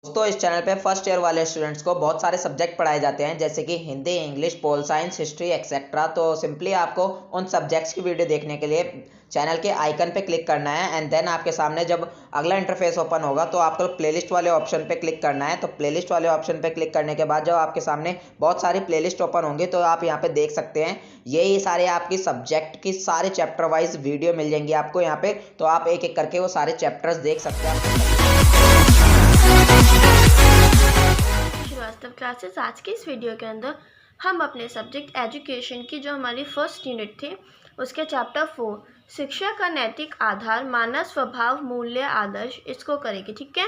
दोस्तों इस चैनल पे फर्स्ट ईयर वाले स्टूडेंट्स को बहुत सारे सब्जेक्ट पढ़ाए जाते हैं जैसे कि Hindi, English, pol science, history etcetera. तो सिंपली आपको उन सब्जेक्ट्स की वीडियो देखने के लिए चैनल के आइकन पे क्लिक करना है एंड देन आपके सामने जब अगला इंटरफेस ओपन होगा तो आपको प्लेलिस्ट वाले ऑप्शन पे क्लिक करना है। तो प्लेलिस्ट वाले ऑप्शन पे क्लिक करने के बाद जब आपके सामने बहुत सारी प्लेलिस्ट ओपन होंगी तो आप यहाँ पे देख सकते हैं यही सारे आपकी सब्जेक्ट की सारे चैप्टर वाइज वीडियो मिल जाएंगी आपको यहाँ पे। तो आप एक एक करके वो सारे चैप्टर्स देख सकते हैं। श्रीवास्तव क्लासेस आज के इस वीडियो के अंदर हम अपने सब्जेक्ट एजुकेशन की जो हमारी फर्स्ट यूनिट थी उसके चैप्टर 4 शिक्षा का नैतिक आधार मानव स्वभाव मूल्य आदर्श इसको करेंगे। ठीक है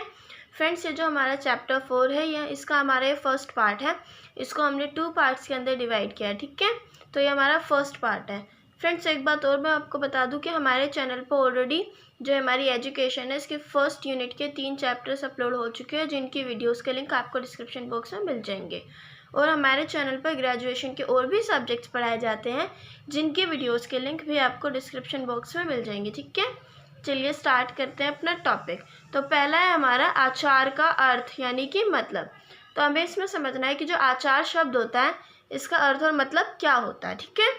फ्रेंड्स, ये जो हमारा चैप्टर 4 है यह इसका हमारा फर्स्ट पार्ट है। इसको हमने 2 पार्ट्स के अंदर डिवाइड किया है। ठीक है, तो ये हमारा फर्स्ट पार्ट है। फ्रेंड्स, एक बात और मैं आपको बता दूं कि हमारे चैनल पर ऑलरेडी जो हमारी एजुकेशन है इसकी फर्स्ट यूनिट के 3 चैप्टर्स अपलोड हो चुके हैं जिनकी वीडियोस के लिंक आपको डिस्क्रिप्शन बॉक्स में मिल जाएंगे। और हमारे चैनल पर ग्रेजुएशन के और भी सब्जेक्ट्स पढ़ाए जाते हैं जिनकी वीडियोस के लिंक भी आपको डिस्क्रिप्शन बॉक्स में मिल जाएंगे। ठीक है, चलिए स्टार्ट करते हैं अपना टॉपिक। तो पहला है हमारा आचार का अर्थ यानी कि मतलब। तो हमें इसमें समझना है कि जो आचार शब्द होता है इसका अर्थ और मतलब क्या होता है। ठीक है,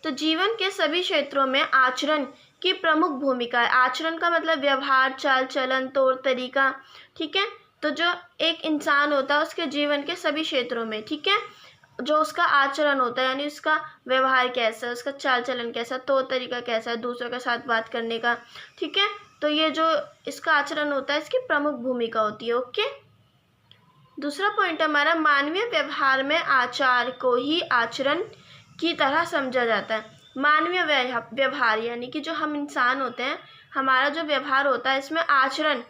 तो जीवन के सभी क्षेत्रों में आचरण की प्रमुख भूमिका है। आचरण का मतलब व्यवहार, चाल चलन, तौर तरीका। ठीक है, तो जो एक इंसान होता है उसके जीवन के सभी क्षेत्रों में, ठीक है, जो उसका आचरण होता है यानी उसका व्यवहार कैसा है, उसका चाल चलन कैसा, तौर तरीका कैसा है दूसरों के साथ बात करने का। ठीक है, तो ये जो इसका आचरण होता है इसकी प्रमुख भूमिका होती है। ओके, दूसरा पॉइंट हमारा मानवीय व्यवहार में आचार को ही आचरण की तरह समझा जाता है। मानवीय व्यवहार यानी कि जो हम इंसान होते हैं हमारा जो व्यवहार होता है इसमें आचरण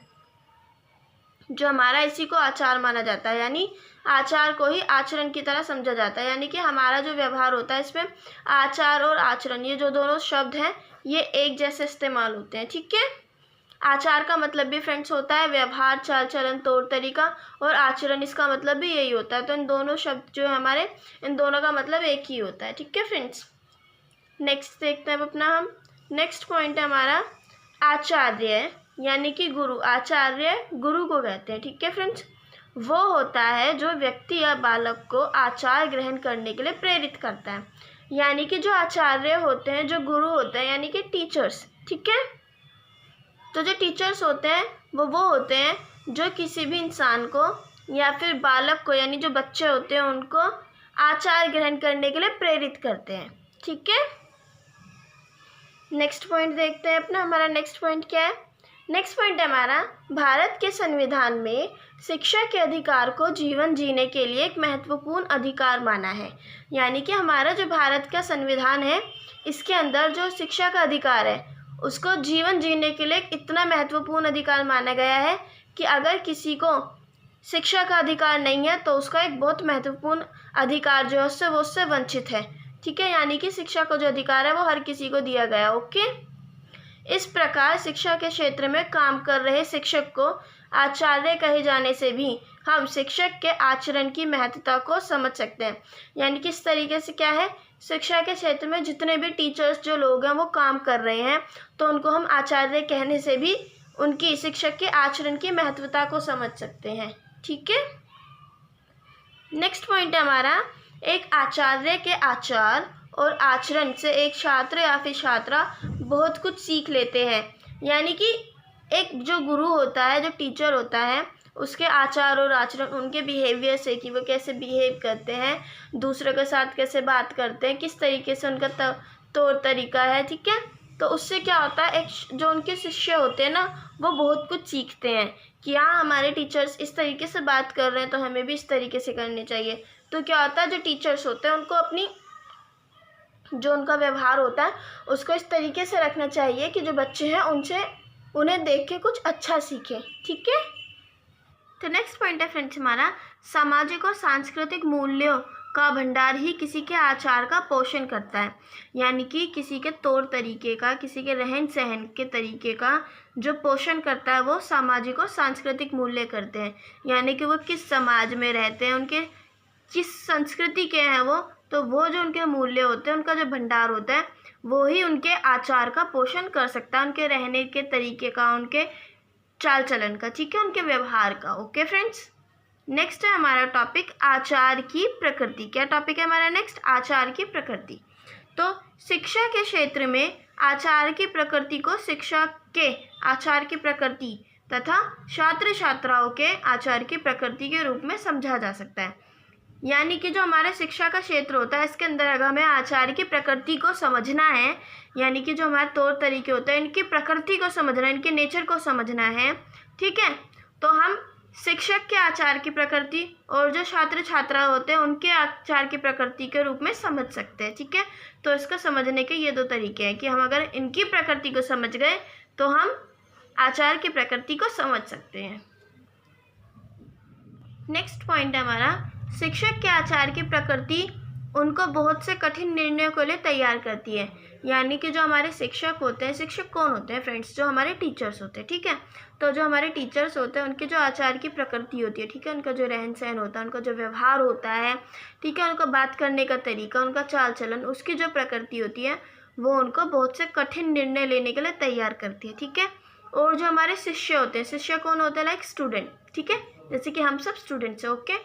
जो हमारा इसी को आचार माना जाता है, यानी आचार को ही आचरण की तरह समझा जाता है। यानी कि हमारा जो व्यवहार होता है इसमें आचार और आचरण ये जो दोनों शब्द हैं ये एक जैसे इस्तेमाल होते हैं। ठीक है, आचार का मतलब भी फ्रेंड्स होता है व्यवहार, चाल चलन, तौर तरीका, और आचरण इसका मतलब भी यही होता है। तो इन दोनों शब्द जो है हमारे इन दोनों का मतलब एक ही होता है। ठीक है फ्रेंड्स, नेक्स्ट देखते हैं अपना हम नेक्स्ट पॉइंट है हमारा आचार्य यानी कि गुरु। आचार्य गुरु को कहते हैं। ठीक है फ्रेंड्स, वो होता है जो व्यक्ति या बालक को आचार ग्रहण करने के लिए प्रेरित करता है। यानी कि जो आचार्य होते हैं, जो गुरु होते हैं यानी कि टीचर्स। ठीक है, तो जो टीचर्स होते हैं वो होते हैं जो किसी भी इंसान को या फिर बालक को यानी जो बच्चे होते हैं उनको आचार ग्रहण करने के लिए प्रेरित करते हैं। ठीक है, नेक्स्ट पॉइंट देखते हैं अपना। हमारा नेक्स्ट पॉइंट क्या है? नेक्स्ट पॉइंट है हमारा भारत के संविधान में शिक्षा के अधिकार को जीवन जीने के लिए एक महत्वपूर्ण अधिकार माना है। यानी कि हमारा जो भारत का संविधान है इसके अंदर जो शिक्षा का अधिकार है उसको जीवन जीने के लिए इतना महत्वपूर्ण अधिकार माना गया है कि अगर किसी को शिक्षा का अधिकार नहीं है तो उसका एक बहुत महत्वपूर्ण अधिकार जो है उससे वंचित है। ठीक है, यानी कि शिक्षा का जो अधिकार है वो हर किसी को दिया गया। ओके, इस प्रकार शिक्षा के क्षेत्र में काम कर रहे शिक्षक को आचार्य कहे जाने से भी हम शिक्षक के आचरण की महत्वता को समझ सकते हैं। यानी कि इस तरीके से क्या है, शिक्षा के क्षेत्र में जितने भी टीचर्स जो लोग हैं वो काम कर रहे हैं तो उनको हम आचार्य कहने से भी उनकी शिक्षक के आचरण की महत्वता को समझ सकते हैं। ठीक है, नेक्स्ट पॉइंट है हमारा एक आचार्य के आचार और आचरण से एक छात्र या फिर छात्रा बहुत कुछ सीख लेते हैं। यानी कि एक जो गुरु होता है, जो टीचर होता है, उसके आचार और आचरण, उनके बिहेवियर से कि वो कैसे बिहेव करते हैं, दूसरों के साथ कैसे बात करते हैं, किस तरीके से उनका तौर तरीका है। ठीक है, तो उससे क्या होता है एक जो उनके शिष्य होते हैं ना वो बहुत कुछ सीखते हैं कि हाँ हमारे टीचर्स इस तरीके से बात कर रहे हैं तो हमें भी इस तरीके से करनी चाहिए। तो क्या होता है जो टीचर्स होते हैं उनको अपनी जो उनका व्यवहार होता है उसको इस तरीके से रखना चाहिए कि जो बच्चे हैं उन्हें देख के कुछ अच्छा सीखें। ठीक है, तो नेक्स्ट पॉइंट है फ्रेंड्स हमारा सामाजिक और सांस्कृतिक मूल्यों का भंडार ही किसी के आचार का पोषण करता है। यानी कि किसी के तौर तरीके का, किसी के रहन सहन के तरीके का जो पोषण करता है वो सामाजिक और सांस्कृतिक मूल्य करते हैं। यानी कि वो किस समाज में रहते हैं, उनके किस संस्कृति के हैं वो, तो वो जो उनके मूल्य होते हैं, उनका जो भंडार होता है वो ही उनके आचार का पोषण कर सकता है, उनके रहने के तरीके का, उनके चाल चलन का, ठीक है, उनके व्यवहार का। ओके फ्रेंड्स, नेक्स्ट है हमारा टॉपिक आचार की प्रकृति। क्या टॉपिक है हमारा नेक्स्ट? आचार की प्रकृति। तो शिक्षा के क्षेत्र में आचार की प्रकृति को शिक्षा के आचार की प्रकृति तथा छात्र छात्राओं के आचार की प्रकृति के रूप में समझा जा सकता है। यानी कि जो हमारे शिक्षा का क्षेत्र होता है, इसके अंदर अगर हमें आचार की प्रकृति को समझना है, यानी कि जो हमारे तौर तरीके होते हैं इनकी प्रकृति को समझना है, इनके नेचर को समझना है, ठीक है, तो हम शिक्षक के आचार की प्रकृति और जो छात्र छात्रा होते हैं उनके आचार की प्रकृति के रूप में समझ सकते हैं, ठीक है। तो इसको समझने के ये दो तरीके हैं कि हम अगर इनकी प्रकृति को समझ गए तो हम आचार की प्रकृति को समझ सकते हैं। नेक्स्ट पॉइंट है हमारा, शिक्षक के आचार की प्रकृति उनको बहुत से कठिन निर्णयों के लिए तैयार करती है। यानी कि जो हमारे शिक्षक होते हैं, शिक्षक कौन होते हैं फ्रेंड्स? जो हमारे टीचर्स होते हैं, ठीक है। तो जो हमारे टीचर्स होते हैं उनके जो आचार की प्रकृति होती है, ठीक है, उनका जो रहन सहन होता है, उनका जो व्यवहार होता है, ठीक है, उनका बात करने का तरीका, उनका चाल चलन, उसकी जो प्रकृति होती है वो उनको बहुत से कठिन निर्णय लेने के लिए तैयार करती है, ठीक है। और जो हमारे शिष्य होते हैं, शिष्य कौन होता है? लाइक स्टूडेंट, ठीक है, जैसे कि हम सब स्टूडेंट्स हैं। ओके,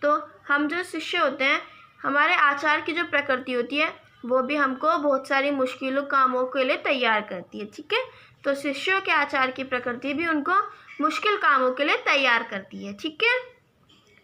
तो हम जो शिष्य होते हैं, हमारे आचार की जो प्रकृति होती है वो भी हमको बहुत सारी मुश्किलों कामों के लिए तैयार करती है, ठीक है। तो शिष्यों के आचार की प्रकृति भी उनको मुश्किल कामों के लिए तैयार करती है, ठीक है।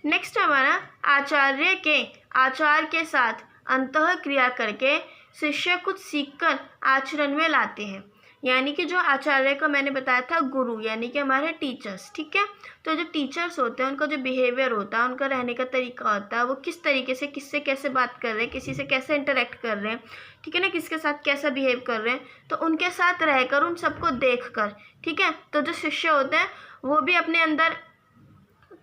नेक्स्ट हमारा, आचार्य के आचार के साथ अंतः क्रिया करके शिष्य कुछ सीखकर आचरण में लाते हैं। यानी कि जो आचार्य को मैंने बताया था गुरु, यानी कि हमारे टीचर्स, ठीक है। तो जो टीचर्स होते हैं उनका जो बिहेवियर होता है, उनका रहने का तरीका होता है, वो किस तरीके से किससे कैसे बात कर रहे हैं, किसी से कैसे इंटरेक्ट कर रहे हैं, ठीक है ना, किसके साथ कैसा बिहेव कर रहे हैं, तो उनके साथ रहकर उन सबको देख कर, ठीक है, तो जो शिष्य होते हैं वो भी अपने अंदर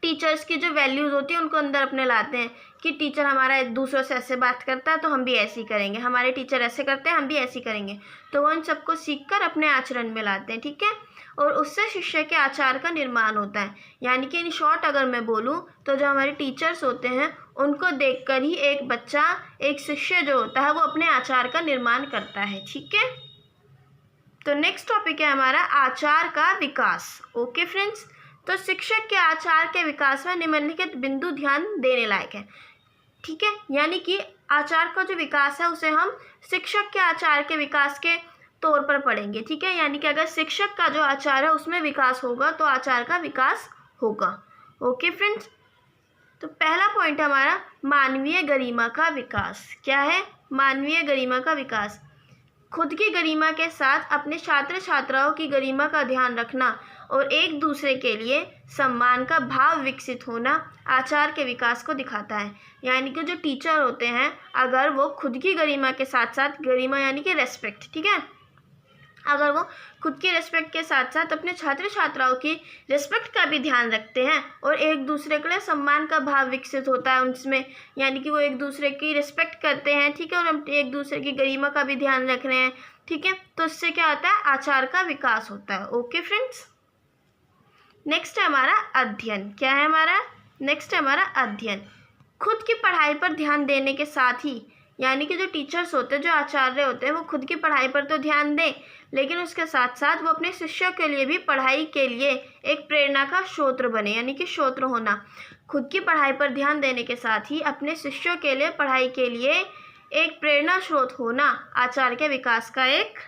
टीचर्स की जो वैल्यूज़ होती है उनको अंदर अपने लाते हैं कि टीचर हमारा एक दूसरे से ऐसे बात करता है तो हम भी ऐसे ही करेंगे, हमारे टीचर ऐसे करते हैं हम भी ऐसे ही करेंगे। तो वो इन सबको सीखकर अपने आचरण में लाते हैं, ठीक है। और उससे शिष्य के आचार का निर्माण होता है। यानी कि इन शॉर्ट अगर मैं बोलूँ तो जो हमारे टीचर्स होते हैं उनको देखकर ही एक बच्चा, एक शिष्य जो होता है वो अपने आचार का निर्माण करता है, ठीक है। तो नेक्स्ट टॉपिक है हमारा आचार का विकास। ओके फ्रेंड्स, तो शिक्षक के आचार के विकास में निम्नलिखित बिंदु ध्यान देने लायक है, ठीक है। यानी कि आचार का जो विकास है उसे हम शिक्षक के आचार के विकास के तौर पर पढ़ेंगे, ठीक है। यानी कि अगर शिक्षक का जो आचार है उसमें विकास होगा तो आचार का विकास होगा। ओके फ्रेंड्स, तो पहला पॉइंट हमारा मानवीय गरिमा का विकास। क्या है? मानवीय गरिमा का विकास। खुद की गरिमा के साथ अपने छात्र छात्राओं की गरिमा का ध्यान रखना और एक दूसरे के लिए सम्मान का भाव विकसित होना आचार के विकास को दिखाता है। यानी कि जो टीचर होते हैं अगर वो खुद की गरिमा के साथ साथ, गरिमा यानी कि रेस्पेक्ट, ठीक है, अगर वो खुद की रेस्पेक्ट के साथ साथ अपने छात्र छात्राओं की रेस्पेक्ट का भी ध्यान रखते हैं और एक दूसरे के लिए सम्मान का भाव विकसित होता है उनमें, यानी कि वो एक दूसरे की रिस्पेक्ट करते हैं, ठीक है, और एक दूसरे की गरिमा का भी ध्यान रख रहे हैं, ठीक है, तो इससे क्या होता है? आचार का विकास होता है। ओके फ्रेंड्स, नेक्स्ट है हमारा अध्ययन। क्या है हमारा? नेक्स्ट है हमारा अध्ययन। खुद की पढ़ाई पर ध्यान देने के साथ ही, यानी कि जो टीचर्स होते हैं, जो आचार्य होते हैं, वो खुद की पढ़ाई पर तो ध्यान दें लेकिन उसके साथ साथ वो अपने शिष्यों के लिए भी पढ़ाई के लिए एक प्रेरणा का स्रोत बने, यानी कि स्रोत होना। खुद की पढ़ाई पर ध्यान देने के साथ ही अपने शिष्यों के लिए पढ़ाई के लिए एक प्रेरणा स्रोत होना आचार के विकास का एक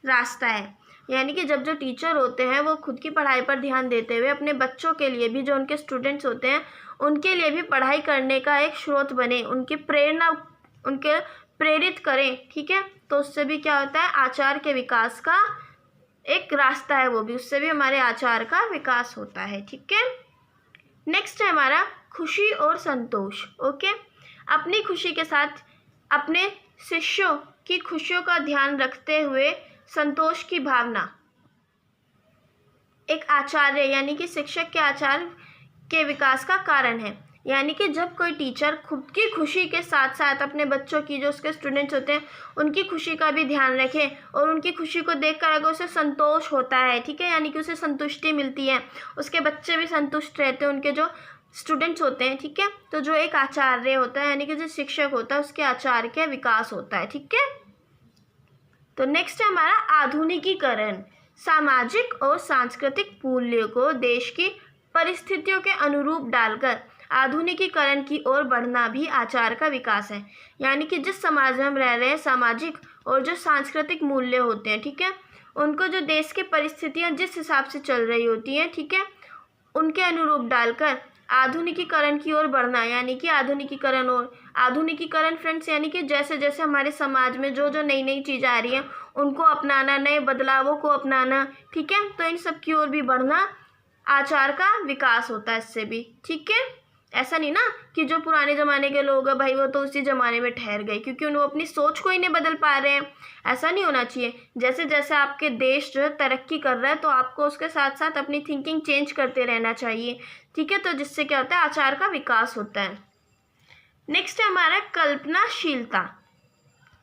रास्ता है। यानी कि जब जो टीचर होते हैं वो खुद की पढ़ाई पर ध्यान देते हुए अपने बच्चों के लिए भी, जो उनके स्टूडेंट्स होते हैं उनके लिए भी पढ़ाई करने का एक स्रोत बने, उनकी प्रेरणा, उनके प्रेरित करें, ठीक है, तो उससे भी क्या होता है? आचार के विकास का एक रास्ता है, वो भी, उससे भी हमारे आचार का विकास होता है, ठीक है। नेक्स्ट है हमारा खुशी और संतोष। ओके, अपनी खुशी के साथ अपने शिष्यों की खुशियों का ध्यान रखते हुए संतोष की भावना एक आचार्य यानी कि शिक्षक के आचार के विकास का कारण है। यानी कि जब कोई टीचर खुद की खुशी के साथ साथ अपने बच्चों की, जो उसके स्टूडेंट्स होते हैं, उनकी खुशी का भी ध्यान रखे और उनकी खुशी को देखकर अगर उसे संतोष होता है, ठीक है, यानी कि उसे संतुष्टि मिलती है, उसके बच्चे भी संतुष्ट रहते हैं, उनके जो स्टूडेंट्स होते हैं, ठीक है, तो जो एक आचार्य होता है यानी कि जो शिक्षक होता है उसके आचार के विकास होता है, ठीक है। तो नेक्स्ट है हमारा आधुनिकीकरण। सामाजिक और सांस्कृतिक मूल्यों को देश की परिस्थितियों के अनुरूप डालकर आधुनिकीकरण की ओर बढ़ना भी आचार का विकास है। यानी कि जिस समाज में हम रह रहे हैं, सामाजिक और जो सांस्कृतिक मूल्य होते हैं, ठीक है, उनको जो देश की परिस्थितियां जिस हिसाब से चल रही होती हैं, ठीक है, उनके अनुरूप डालकर आधुनिकीकरण की ओर बढ़ना, यानी कि आधुनिकीकरण फ्रेंड्स, यानी कि जैसे जैसे हमारे समाज में जो जो नई नई चीज़ें आ रही हैं उनको अपनाना, नए बदलावों को अपनाना, ठीक है, तो इन सब की ओर भी बढ़ना आचार का विकास होता है इससे भी, ठीक है। ऐसा नहीं ना कि जो पुराने ज़माने के लोग हैं भाई वो तो उसी ज़माने में ठहर गए क्योंकि वो अपनी सोच को ही नहीं बदल पा रहे हैं। ऐसा नहीं होना चाहिए। जैसे जैसे आपके देश जो है तरक्की कर रहा है तो आपको उसके साथ साथ अपनी थिंकिंग चेंज करते रहना चाहिए, ठीक है, तो जिससे क्या होता है, आचार का विकास होता है। नेक्स्ट है हमारा कल्पनाशीलता।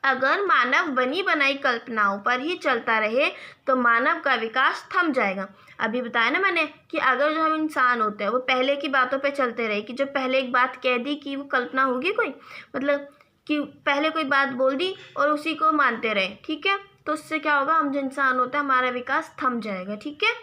अगर मानव बनी बनाई कल्पनाओं पर ही चलता रहे तो मानव का विकास थम जाएगा। अभी बताया ना मैंने कि अगर जो हम इंसान होते हैं वो पहले की बातों पे चलते रहे, कि जो पहले एक बात कह दी कि वो कल्पना होगी कोई, मतलब कि पहले कोई बात बोल दी और उसी को मानते रहे, ठीक है, तो उससे क्या होगा, हम जो इंसान होता है हमारा विकास थम जाएगा, ठीक है।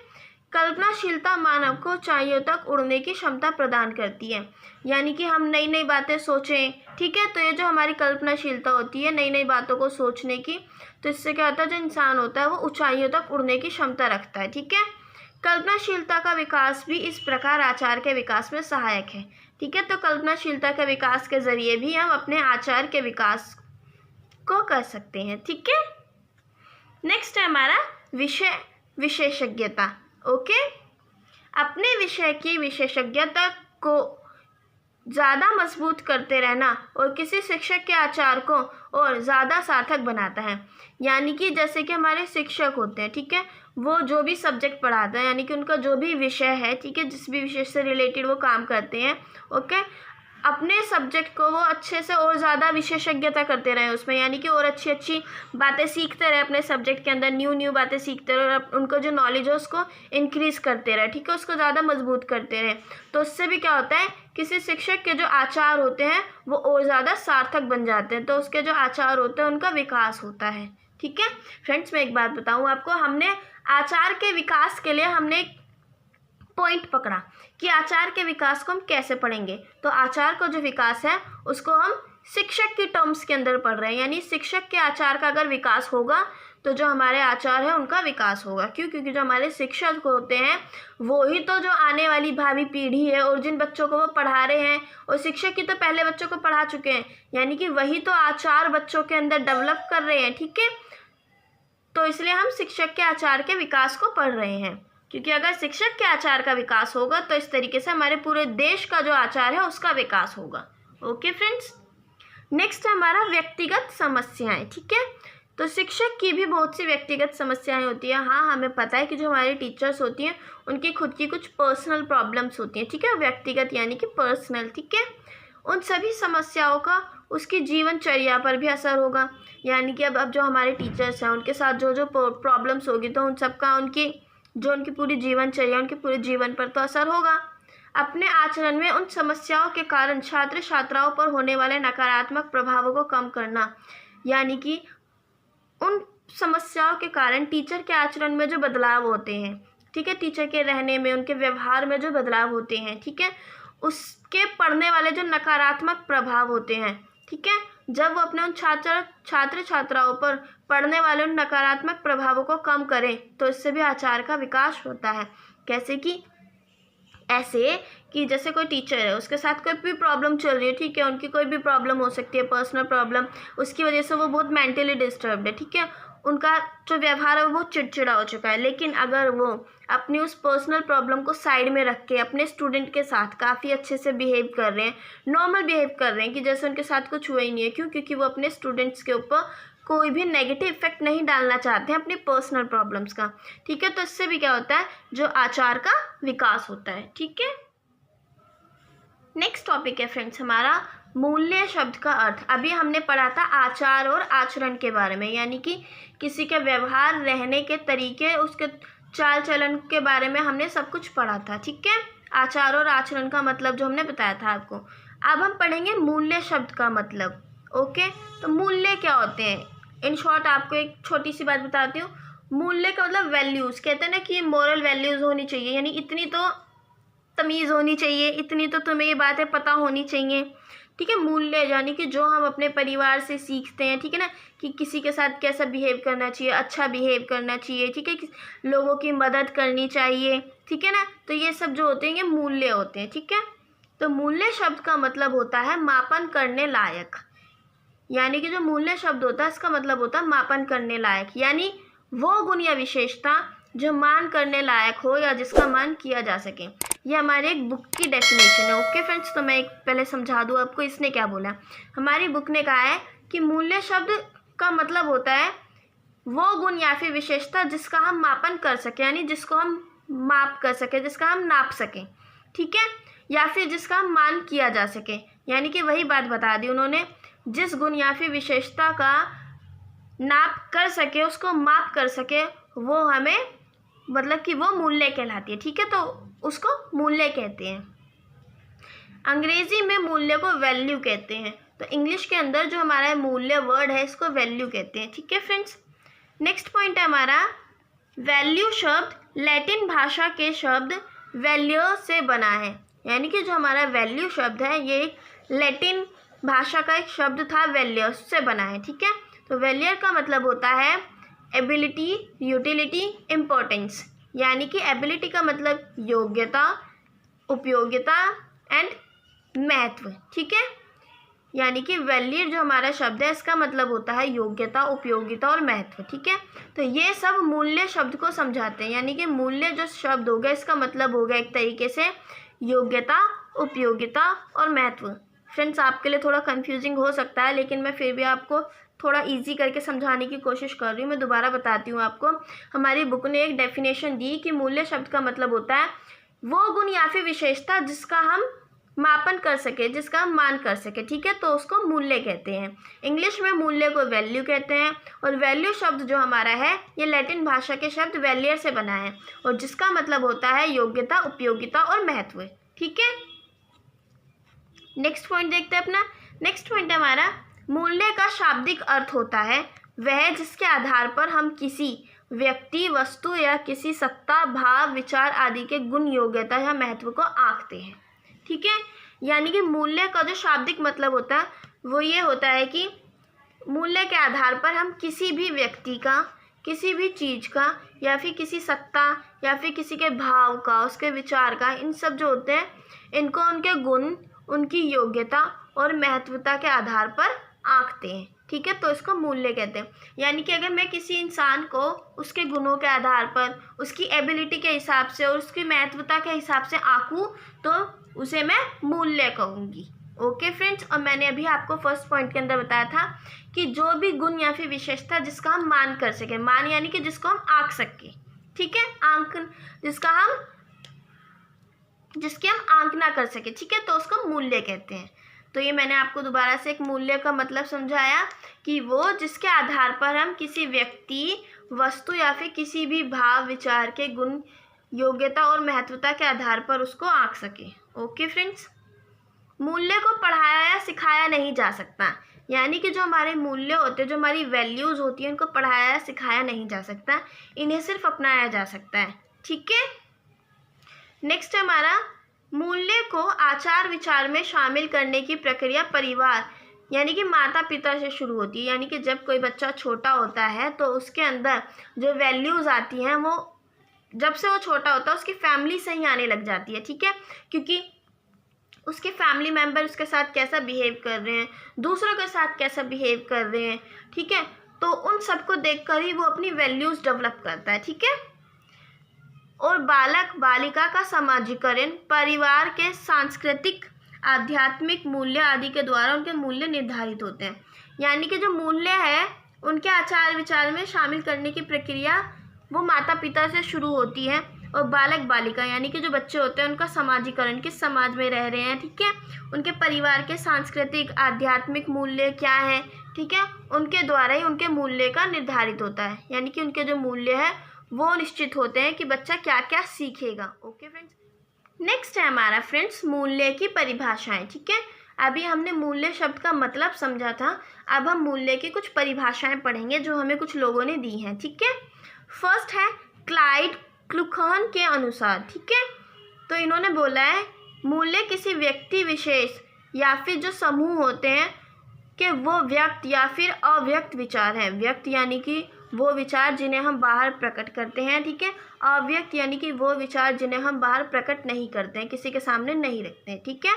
कल्पनाशीलता मानव को ऊंचाइयों तक उड़ने की क्षमता प्रदान करती है, यानी कि हम नई नई बातें सोचें, ठीक है, तो ये जो हमारी कल्पनाशीलता होती है नई नई बातों को सोचने की, तो इससे क्या होता है, जो इंसान होता है वो ऊंचाइयों तक उड़ने की क्षमता रखता है, ठीक है। कल्पनाशीलता का विकास भी इस प्रकार आचार के विकास में सहायक है, ठीक है, तो कल्पनाशीलता के विकास के जरिए भी हम अपने आचार के विकास को कर सकते हैं, ठीक है। नेक्स्ट है हमारा विषय विशेषज्ञता। ओके, अपने विषय की विशेषज्ञता को ज़्यादा मजबूत करते रहना और किसी शिक्षक के आचार को और ज़्यादा सार्थक बनाता है। यानी कि जैसे कि हमारे शिक्षक होते हैं, ठीक है, वो जो भी सब्जेक्ट पढ़ाते हैं, यानी कि उनका जो भी विषय है, ठीक है, जिस भी विषय से रिलेटेड वो काम करते हैं, ओके, अपने सब्जेक्ट को वो अच्छे से और ज़्यादा विशेषज्ञता करते रहें उसमें, यानी कि और अच्छी अच्छी बातें सीखते रहे अपने सब्जेक्ट के अंदर, न्यू बातें सीखते रहे और उनको जो नॉलेज है उसको इंक्रीज़ करते रहे, ठीक है, उसको ज़्यादा मजबूत करते रहे। तो उससे भी क्या होता है, किसी शिक्षक के जो आचार होते हैं वो और ज़्यादा सार्थक बन जाते हैं, तो उसके जो आचार होते हैं उनका विकास होता है, ठीक है। फ्रेंड्स, मैं एक बात बताऊँ आपको, हमने आचार के विकास के लिए हमने पॉइंट पकड़ा कि आचार के विकास को हम कैसे पढ़ेंगे। तो आचार का जो विकास है उसको हम शिक्षक की टर्म्स के अंदर पढ़ रहे हैं, यानी शिक्षक के आचार का अगर विकास होगा तो जो हमारे आचार है उनका विकास होगा। क्यों? क्योंकि जो हमारे शिक्षक होते हैं वो ही तो जो आने वाली भावी पीढ़ी है, और जिन बच्चों को वो पढ़ा रहे हैं, और शिक्षक ही तो पहले बच्चों को पढ़ा चुके हैं, यानी कि वही तो आचार बच्चों के अंदर डेवलप कर रहे हैं, ठीक है। तो इसलिए हम शिक्षक के आचार के विकास को पढ़ रहे हैं, क्योंकि अगर शिक्षक के आचार का विकास होगा तो इस तरीके से हमारे पूरे देश का जो आचार है उसका विकास होगा। ओके फ्रेंड्स, नेक्स्ट है हमारा व्यक्तिगत समस्याएं, ठीक है। तो शिक्षक की भी बहुत सी व्यक्तिगत समस्याएं होती हैं। हाँ, हमें पता है कि जो हमारी टीचर्स होती हैं उनकी खुद की कुछ पर्सनल प्रॉब्लम्स होती हैं, ठीक है, व्यक्तिगत यानी कि पर्सनल, ठीक है। उन सभी समस्याओं का उसकी जीवनचर्या पर भी असर होगा, यानी कि अब जो हमारे टीचर्स हैं उनके साथ जो जो प्रॉब्लम्स होगी तो उन सबका उनकी पूरी जीवनचर्या, उनके पूरे जीवन पर तो असर होगा। अपने आचरण में उन समस्याओं के कारण छात्र छात्राओं पर होने वाले नकारात्मक प्रभावों को कम करना, यानी कि उन समस्याओं के कारण टीचर के आचरण में जो बदलाव होते हैं, ठीक है, टीचर के रहने में, उनके व्यवहार में जो बदलाव होते हैं, ठीक है, उसके पड़ने वाले जो नकारात्मक प्रभाव होते हैं, ठीक है, जब वो अपने उन छात्र छात्राओं पर पड़ने वाले उन नकारात्मक प्रभावों को कम करें तो इससे भी आचार का विकास होता है। कैसे कि ऐसे कि जैसे कोई टीचर है, उसके साथ कोई भी प्रॉब्लम चल रही है, ठीक है, उनकी कोई भी प्रॉब्लम हो सकती है, पर्सनल प्रॉब्लम, उसकी वजह से वो बहुत मेंटली डिस्टर्ब्ड है, ठीक है, उनका जो व्यवहार है वो बहुत चिड़चिड़ा हो चुका है। लेकिन अगर वो अपनी उस पर्सनल प्रॉब्लम को साइड में रख के अपने स्टूडेंट के साथ काफ़ी अच्छे से बिहेव कर रहे हैं, नॉर्मल बिहेव कर रहे हैं कि जैसे उनके साथ कुछ हुआ ही नहीं है, क्यों? क्योंकि वो अपने स्टूडेंट्स के ऊपर कोई भी नेगेटिव इफेक्ट नहीं डालना चाहते हैं अपनी पर्सनल प्रॉब्लम्स का, ठीक है। तो इससे भी क्या होता है, जो आचार का विकास होता है, ठीक है। नेक्स्ट टॉपिक है फ्रेंड्स हमारा मूल्य शब्द का अर्थ। अभी हमने पढ़ा था आचार और आचरण के बारे में, यानी कि किसी के व्यवहार, रहने के तरीके, उसके चाल चलन के बारे में हमने सब कुछ पढ़ा था, ठीक है। आचार और आचरण का मतलब जो हमने बताया था आपको। अब हम पढ़ेंगे मूल्य शब्द का मतलब। ओके, तो मूल्य क्या होते हैं? इन शॉर्ट आपको एक छोटी सी बात बताती हूँ। मूल्य का मतलब वैल्यूज़, कहते हैं ना कि मोरल वैल्यूज़ होनी चाहिए, यानी इतनी तो तमीज़ होनी चाहिए, इतनी तो तुम्हें ये बातें पता होनी चाहिए, ठीक है। मूल्य यानी कि जो हम अपने परिवार से सीखते हैं, ठीक है ना, कि किसी के साथ कैसा बिहेव करना चाहिए, अच्छा बिहेव करना चाहिए, ठीक है, लोगों की मदद करनी चाहिए, ठीक है ना। तो ये सब जो होते हैं ये मूल्य होते हैं, ठीक है। तो मूल्य शब्द का मतलब होता है मापन करने लायक, यानी कि जो मूल्य शब्द होता है इसका मतलब होता है मापन करने लायक, यानी वो गुण या विशेषता जो मान करने लायक हो या जिसका मान किया जा सके। ये हमारे एक बुक की डेफिनेशन है। ओके फ्रेंड्स, तो मैं एक पहले समझा दूँ आपको इसने क्या बोला। हमारी बुक ने कहा है कि मूल्य शब्द का मतलब होता है वो गुण या फिर विशेषता जिसका हम मापन कर सकें, यानी जिसको हम माप कर सकें, जिसका हम नाप सकें, ठीक है, या फिर जिसका हम मान किया जा सके। यानी कि वही बात बता दी उन्होंने, जिस गुण या फिर विशेषता का नाप कर सके, उसको माप कर सके, वो हमें मतलब कि वो मूल्य कहलाती है, ठीक है। तो उसको मूल्य कहते हैं। अंग्रेजी में मूल्य को वैल्यू कहते हैं, तो इंग्लिश के अंदर जो हमारा मूल्य वर्ड है इसको वैल्यू कहते हैं, ठीक है फ्रेंड्स। नेक्स्ट पॉइंट है हमारा, वैल्यू शब्द लैटिन भाषा के शब्द वैल्यू से बना है, यानी कि जो हमारा वैल्यू शब्द है ये एक लैटिन भाषा का एक शब्द था, वैल्यू से बना है, ठीक है। तो वैल्यू का मतलब होता है एबिलिटी, यूटिलिटी, इम्पोर्टेंस, यानी कि एबिलिटी का मतलब योग्यता, उपयोगिता एंड महत्व, ठीक है। यानी कि वैल्यू जो हमारा शब्द है इसका मतलब होता है योग्यता, उपयोगिता और महत्व, ठीक है। तो ये सब मूल्य शब्द को समझाते हैं, यानी कि मूल्य जो शब्द होगा इसका मतलब होगा एक तरीके से योग्यता, उपयोगिता और महत्व। फ्रेंड्स, आपके लिए थोड़ा कंफ्यूजिंग हो सकता है, लेकिन मैं फिर भी आपको थोड़ा इजी करके समझाने की कोशिश कर रही हूँ। मैं दोबारा बताती हूँ आपको। हमारी बुक ने एक डेफिनेशन दी कि मूल्य शब्द का मतलब होता है वो गुण या फिर विशेषता जिसका हम मापन कर सके, जिसका हम मान कर सके, ठीक है, तो उसको मूल्य कहते हैं। इंग्लिश में मूल्य को वैल्यू कहते हैं, और वैल्यू शब्द जो हमारा है ये लैटिन भाषा के शब्द वैल्यर से बना है, और जिसका मतलब होता है योग्यता, उपयोगिता और महत्व, ठीक है। नेक्स्ट पॉइंट देखते हैं अपना। नेक्स्ट पॉइंट है हमारा, मूल्य का शाब्दिक अर्थ होता है वह जिसके आधार पर हम किसी व्यक्ति, वस्तु या किसी सत्ता, भाव, विचार आदि के गुण, योग्यता या महत्व को आंकते हैं, ठीक है। यानी कि मूल्य का जो शाब्दिक मतलब होता है वो ये होता है कि मूल्य के आधार पर हम किसी भी व्यक्ति का, किसी भी चीज़ का, या फिर किसी सत्ता, या फिर किसी के भाव का, उसके विचार का, इन सब जो होते हैं इनको उनके गुण, उनकी योग्यता और महत्वता के आधार पर आंकते हैं, ठीक है। तो इसको मूल्य कहते हैं। यानी कि अगर मैं किसी इंसान को उसके गुणों के आधार पर, उसकी एबिलिटी के हिसाब से और उसकी महत्वता के हिसाब से आंकूं तो उसे मैं मूल्य कहूँगी। ओके फ्रेंड्स, और मैंने अभी आपको फर्स्ट पॉइंट के अंदर बताया था कि जो भी गुण या फिर विशेषता जिसका हम मान कर सकें, मान यानी कि जिसको हम आंक सकें, ठीक है, आंकन, जिसकी हम आंकना कर सके, ठीक है, तो उसको मूल्य कहते हैं। तो ये मैंने आपको दोबारा से एक मूल्य का मतलब समझाया कि वो जिसके आधार पर हम किसी व्यक्ति, वस्तु या फिर किसी भी भाव, विचार के गुण, योग्यता और महत्वता के आधार पर उसको आंक सके। ओके फ्रेंड्स, मूल्य को पढ़ाया या सिखाया नहीं जा सकता, यानी कि जो हमारे मूल्य होते हैं, जो हमारी वैल्यूज़ होती हैं, उनको पढ़ाया या सिखाया नहीं जा सकता, इन्हें सिर्फ अपनाया जा सकता है, ठीक है। नेक्स्ट हमारा, मूल्य को आचार विचार में शामिल करने की प्रक्रिया परिवार यानी कि माता पिता से शुरू होती है। यानी कि जब कोई बच्चा छोटा होता है तो उसके अंदर जो वैल्यूज़ आती हैं वो जब से वो छोटा होता है उसकी फैमिली से ही आने लग जाती है, ठीक है, क्योंकि उसके फैमिली मेम्बर उसके साथ कैसा बिहेव कर रहे हैं, दूसरों के साथ कैसा बिहेव कर रहे हैं, ठीक है, तो उन सबको देखकर ही वो अपनी वैल्यूज़ डेवलप करता है, ठीक है। और बालक बालिका का समाजीकरण परिवार के सांस्कृतिक, आध्यात्मिक मूल्य आदि के द्वारा उनके मूल्य निर्धारित होते हैं। यानी कि जो मूल्य है उनके आचार विचार में शामिल करने की प्रक्रिया वो माता पिता से शुरू होती है, और बालक बालिका यानी कि जो बच्चे होते हैं उनका समाजीकरण, किस समाज में रह रहे हैं, ठीक है, उनके परिवार के सांस्कृतिक, आध्यात्मिक मूल्य क्या है, ठीक है, उनके द्वारा ही उनके मूल्य का निर्धारित होता है। यानी कि उनके जो मूल्य है वो निश्चित होते हैं कि बच्चा क्या क्या सीखेगा। ओके फ्रेंड्स, नेक्स्ट है हमारा फ्रेंड्स मूल्य की परिभाषाएं, ठीक है। अभी हमने मूल्य शब्द का मतलब समझा था, अब हम मूल्य की कुछ परिभाषाएं पढ़ेंगे जो हमें कुछ लोगों ने दी हैं, ठीक है। फर्स्ट है क्लाइड क्लुकान के अनुसार, ठीक है। तो इन्होंने बोला है मूल्य किसी व्यक्ति विशेष या फिर जो समूह होते हैं कि वो व्यक्त या फिर अव्यक्त विचार हैं। व्यक्त यानी कि वो विचार जिन्हें हम बाहर प्रकट करते हैं, ठीक है। अव्यक्त यानी कि वो विचार जिन्हें हम बाहर प्रकट नहीं करते हैं, किसी के सामने नहीं रखते हैं, ठीक है।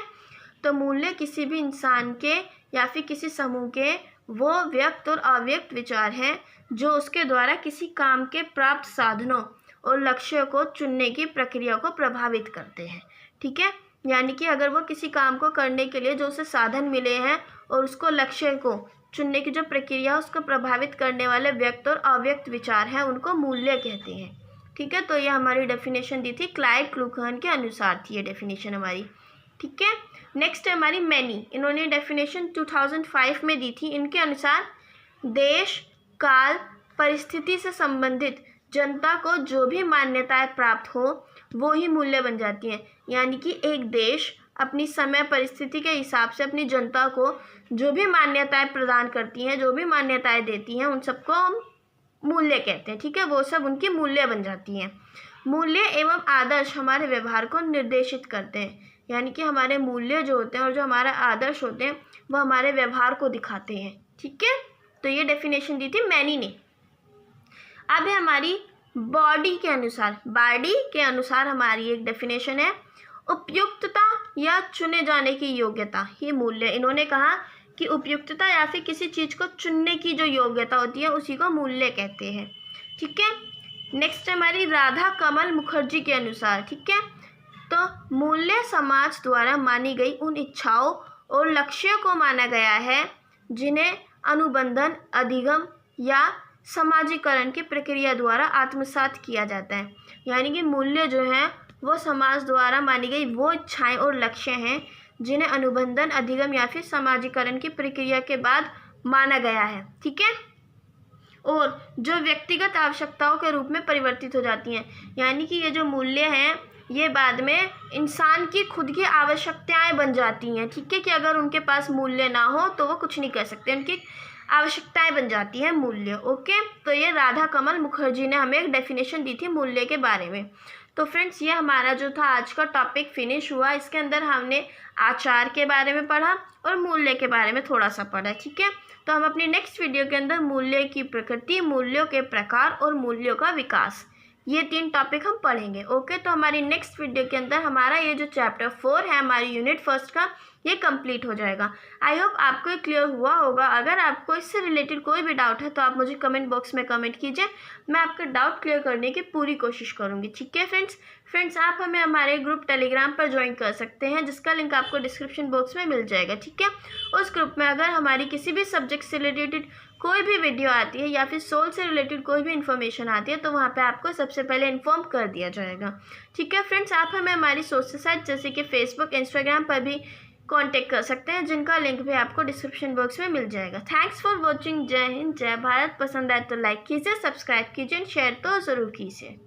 तो मूल्य किसी भी इंसान के या फिर किसी समूह के वो व्यक्त और अव्यक्त विचार हैं जो उसके द्वारा किसी काम के प्राप्त साधनों और लक्ष्य को चुनने की प्रक्रिया को प्रभावित करते हैं, ठीक है। यानी कि अगर वो किसी काम को करने के लिए जो उसे साधन मिले हैं और उसको लक्ष्य को चुनने की जो प्रक्रिया उसको प्रभावित करने वाले व्यक्त और अव्यक्त विचार हैं उनको मूल्य कहते हैं, ठीक है। तो ये हमारी डेफिनेशन दी थी, क्लाइड क्लुकान के अनुसार थी ये डेफिनेशन हमारी, ठीक है। नेक्स्ट है हमारी मैनी, इन्होंने डेफिनेशन 2005 में दी थी। इनके अनुसार देश काल परिस्थिति से संबंधित जनता को जो भी मान्यताएं प्राप्त हो वो ही मूल्य बन जाती हैं। यानी कि एक देश अपनी समय परिस्थिति के हिसाब से अपनी जनता को जो भी मान्यताएं प्रदान करती हैं, जो भी मान्यताएं देती हैं, उन सबको हम मूल्य कहते हैं, ठीक है। वो सब उनकी मूल्य बन जाती हैं। मूल्य एवं आदर्श हमारे व्यवहार को निर्देशित करते हैं। यानी कि हमारे मूल्य जो होते हैं और जो हमारे आदर्श होते हैं वो हमारे व्यवहार को दिखाते हैं, ठीक है। तो ये डेफिनेशन दी थी मैनी ने। अब है हमारी बॉडी के अनुसार हमारी एक डेफिनेशन है, उपयुक्तता या चुने जाने की योग्यता ही मूल्य। इन्होंने कहा कि उपयुक्तता या फिर किसी चीज़ को चुनने की जो योग्यता होती है उसी को मूल्य कहते हैं, ठीक है। नेक्स्ट हमारी राधा कमल मुखर्जी के अनुसार, ठीक है। तो मूल्य समाज द्वारा मानी गई उन इच्छाओं और लक्ष्यों को माना गया है जिन्हें अनुबंधन, अधिगम या समाजीकरण की प्रक्रिया द्वारा आत्मसात किया जाता है। यानी कि मूल्य जो हैं वो समाज द्वारा मानी गई वो इच्छाएं और लक्ष्य हैं जिन्हें अनुबंधन, अधिगम या फिर समाजीकरण की प्रक्रिया के बाद माना गया है, ठीक है। और जो व्यक्तिगत आवश्यकताओं के रूप में परिवर्तित हो जाती हैं। यानी कि ये जो मूल्य हैं ये बाद में इंसान की खुद की आवश्यकताएं बन जाती हैं, ठीक है। कि अगर उनके पास मूल्य ना हो तो वो कुछ नहीं कर सकते, उनकी आवश्यकताएं बन जाती हैं मूल्य, ओके। तो ये राधा कमल मुखर्जी ने हमें एक डेफिनेशन दी थी मूल्य के बारे में। तो फ्रेंड्स ये हमारा जो था आज का टॉपिक फिनिश हुआ। इसके अंदर हमने आचार के बारे में पढ़ा और मूल्य के बारे में थोड़ा सा पढ़ा, ठीक है। तो हम अपनी नेक्स्ट वीडियो के अंदर मूल्य की प्रकृति, मूल्यों के प्रकार और मूल्यों का विकास, ये 3 टॉपिक हम पढ़ेंगे, ओके। तो हमारी नेक्स्ट वीडियो के अंदर हमारा ये जो चैप्टर 4 है हमारी यूनिट 1 का ये कंप्लीट हो जाएगा। आई होप आपको ये क्लियर हुआ होगा। अगर आपको इससे रिलेटेड कोई भी डाउट है तो आप मुझे कमेंट बॉक्स में कमेंट कीजिए, मैं आपका डाउट क्लियर करने की पूरी कोशिश करूँगी, ठीक है फ्रेंड्स। आप हमें हमारे ग्रुप टेलीग्राम पर ज्वाइन कर सकते हैं जिसका लिंक आपको डिस्क्रिप्शन बॉक्स में मिल जाएगा, ठीक है। उस ग्रुप में अगर हमारी किसी भी सब्जेक्ट से रिलेटेड कोई भी वीडियो आती है या फिर सोल से रिलेटेड कोई भी इन्फॉर्मेशन आती है तो वहाँ पे आपको सबसे पहले इन्फॉर्म कर दिया जाएगा, ठीक है फ्रेंड्स। आप हमें हमारी सोशल साइट जैसे कि फेसबुक, इंस्टाग्राम पर भी कांटेक्ट कर सकते हैं जिनका लिंक भी आपको डिस्क्रिप्शन बॉक्स में मिल जाएगा। Thanks for watching. जय हिंद, जय भारत। पसंद आए तो लाइक कीजिए, सब्सक्राइब कीजिए, शेयर तो ज़रूर कीजिए।